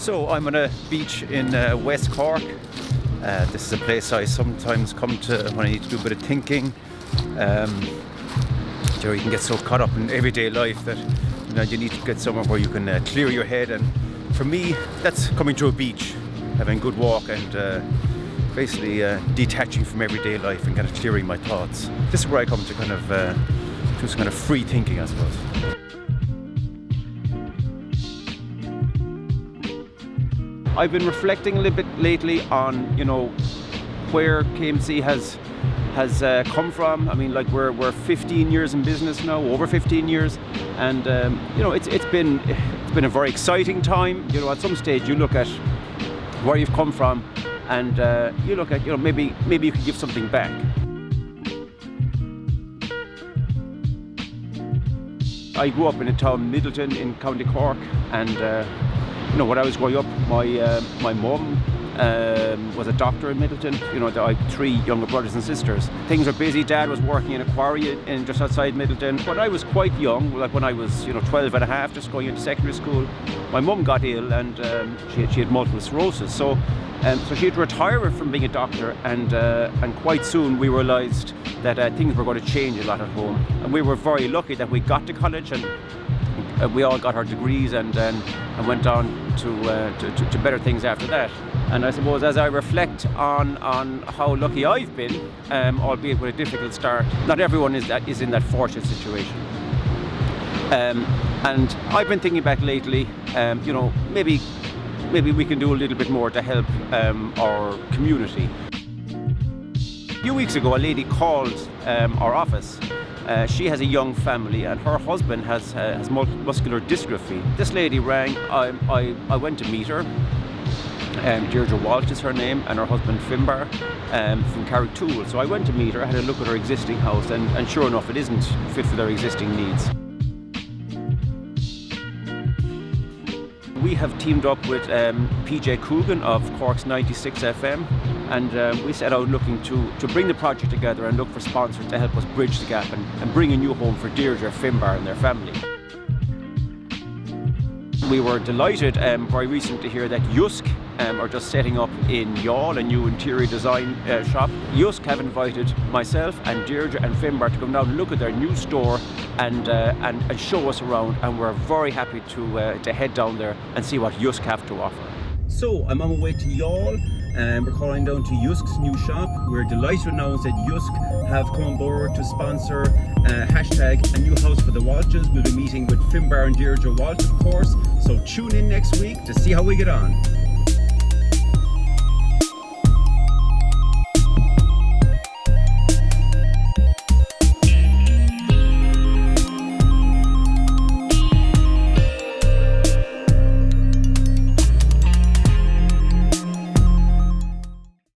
So I'm on a beach in West Cork. This is a place I sometimes come to when I need to do a bit of thinking. You can get so caught up in everyday life that you need to get somewhere where you can clear your head. And for me, that's coming to a beach, having a good walk and basically detaching from everyday life and kind of clearing my thoughts. This is where I come to kind of just kind of free thinking, I suppose. I've been reflecting a little bit lately on, where KMC has come from. I mean, like we're 15 years in business now, over 15 years, and it's been a very exciting time. At some stage you look at where you've come from, and you look at maybe you could give something back. I grew up in a town, Midleton, in County Cork, and when I was growing up, my mum was a doctor in Midleton. I had 3 younger brothers and sisters. Things were busy. Dad was working in a quarry in just outside Midleton. But I was quite young, like when I was 12 and a half, just going into secondary school. My mum got ill and she had multiple sclerosis. So she had to retire from being a doctor, and quite soon we realised that things were going to change a lot at home. And we were very lucky that we got to college and we all got our degrees and went on to better things after that. And I suppose as I reflect on how lucky I've been, albeit with a difficult start, not everyone is in that fortunate situation. And I've been thinking back lately, maybe we can do a little bit more to help our community. A few weeks ago, a lady called our office. She has a young family and her husband has muscular dystrophy. This lady rang. I went to meet her. Walshe is her name, and her husband Finbar from Cork. So I went to meet her, had a look at her existing house, and sure enough, it isn't fit for their existing needs. We have teamed up with PJ Coogan of Cork's 96 FM, and we set out looking to bring the project together and look for sponsors to help us bridge the gap and bring a new home for Deirdre, Finbar and their family. We were delighted very recently to hear that Yusk are just setting up in Youghal, a new interior design shop. Yusk have invited myself and Deirdre and Finbar to come down and look at their new store and show us around, and we're very happy to head down there and see what Yusk have to offer. So I'm on my way to Youghal, and we're calling down to Yusk's new shop. We're delighted to announce that Yusk have come on board to sponsor hashtag a new house for the Walshes. We'll be meeting with Finbar and Deirdre Walshe, of course, so tune in next week to see how we get on.